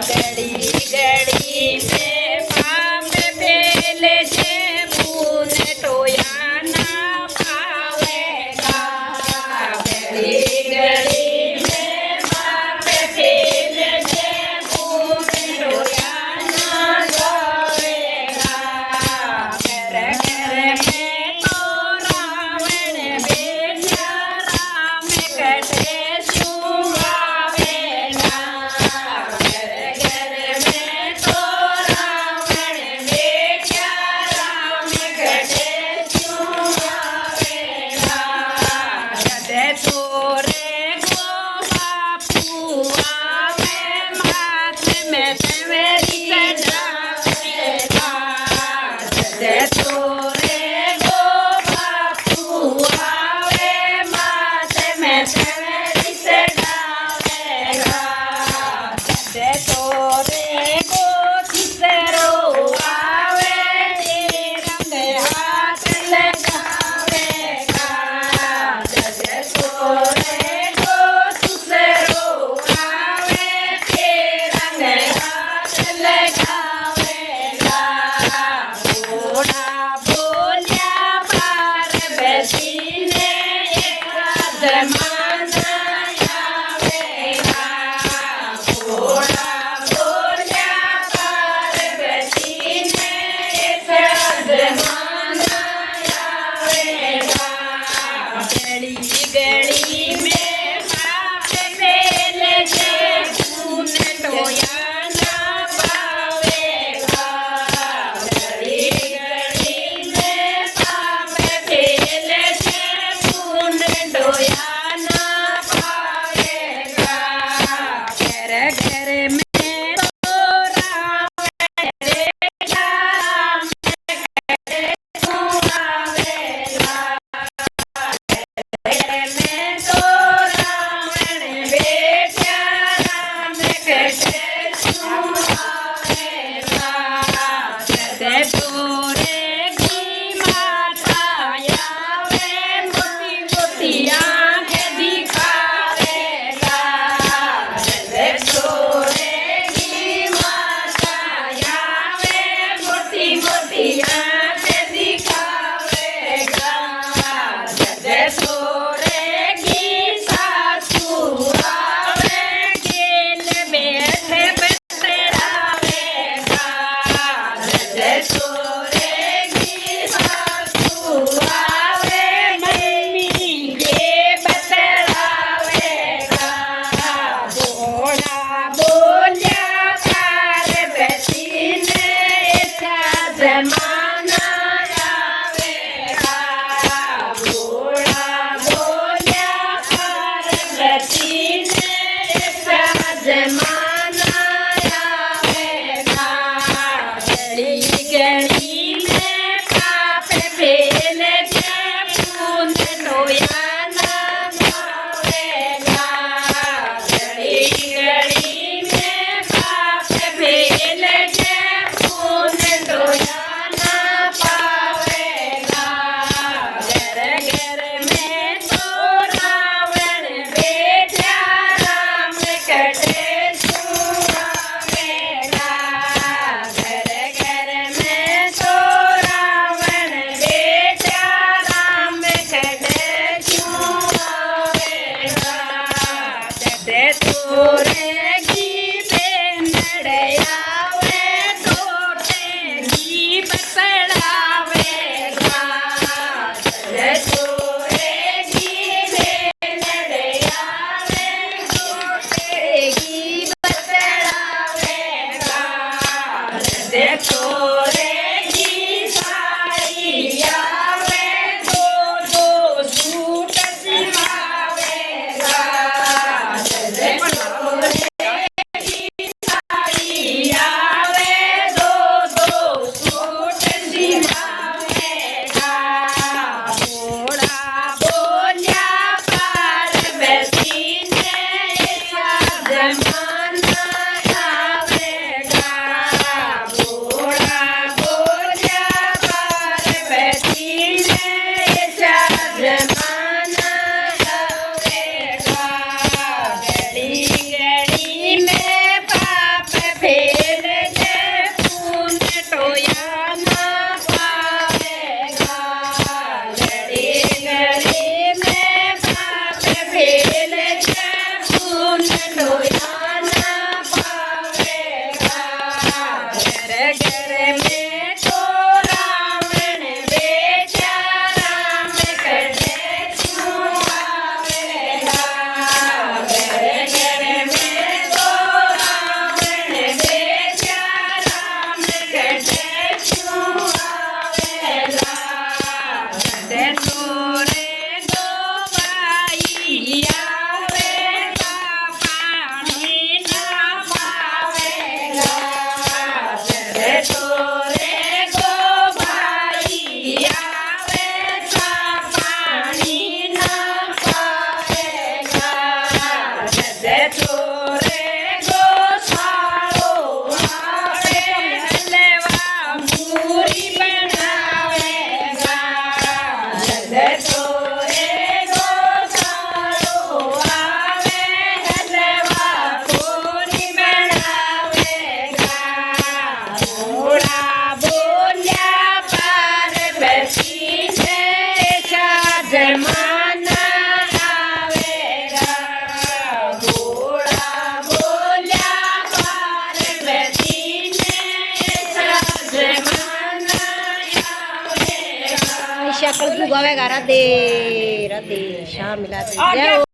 घड़ी घड़ी में पाप फेले छे पुन टोया ना पावेगा घड़ी घड़ी में पाप फेले छे पुन टोया ना पावेगा घर घर में तो रावण बेटा राम कटे सुहावेगा घर घर में तो रावण बेटा राम कटे सुहावेगा कटे तोरे गो बापू आवे माथे में सवेरी चढ़ावेगा कटे तोरे गो बापू आवे माथे में सवेरी चढ़ावेगा कटे तोरे गो तीसरो आवे रंग हाथ लगावेगा कटे तोरे गो तीसरो आवे रंग हाथ लगावेगा घोड़ा बोल्या पार बेसीने जमाना आवेगा घोड़ा बोल्या पार बेसीने जमाना आवेगा गली गली में पाप फेले छे पुन टोया ना पावेगा गली गली में पाप फेले छे पुन टोया ना पावेगा घर घर में तो रावण बेटा राम कटे सुहावेगा घर में तो रावण बेटा राम कटे सुहावेगा कटे तोरे की माता आवे मोती मोती आंखें दिखावेगा कटे तोरे की माता आवे मोती मोती आंखें दिखावेगा कटे तोरे की सासू आवे खेल बैठे बतरावेगा कटे तोरे की सासू आवे मम्मी के बतरावेगा घोड़ा बोल्या पार बेसीने ऐसा जमाना आवेगा घोड़ा बोल्या पार बेसीने ऐसा जमाना आवेगा गली गली में पाप फेले छे पुन टोया ना पावेगा गली गली में पाप फेले छे पुन टोया ना पावेगा घर घर में तो रावण बेटा राम कटे सुहावेगा घर घर में तो रावण बेटा राम कटे सुहावेगा कटे तोरे की बेनड़यावे तोटे की बतड़ावेगा कटे तोरे की बेनड़यावे तोटे की बतड़ावेगा कटे तोरे की साड़ी आवे दो दो सूट सिलवावेगा कटे तोरे की साड़ी आवे दो दो सूट सिलवावेगा घोड़ा बोल्या पार बेसीने ऐसा जमाना आवेगा घोड़ा बोल्या पार बेसीने ऐसा जमाना आवेगा गली गली में पाप कलजू गावेगा राधे राधे श्याम मिला दे जय हो।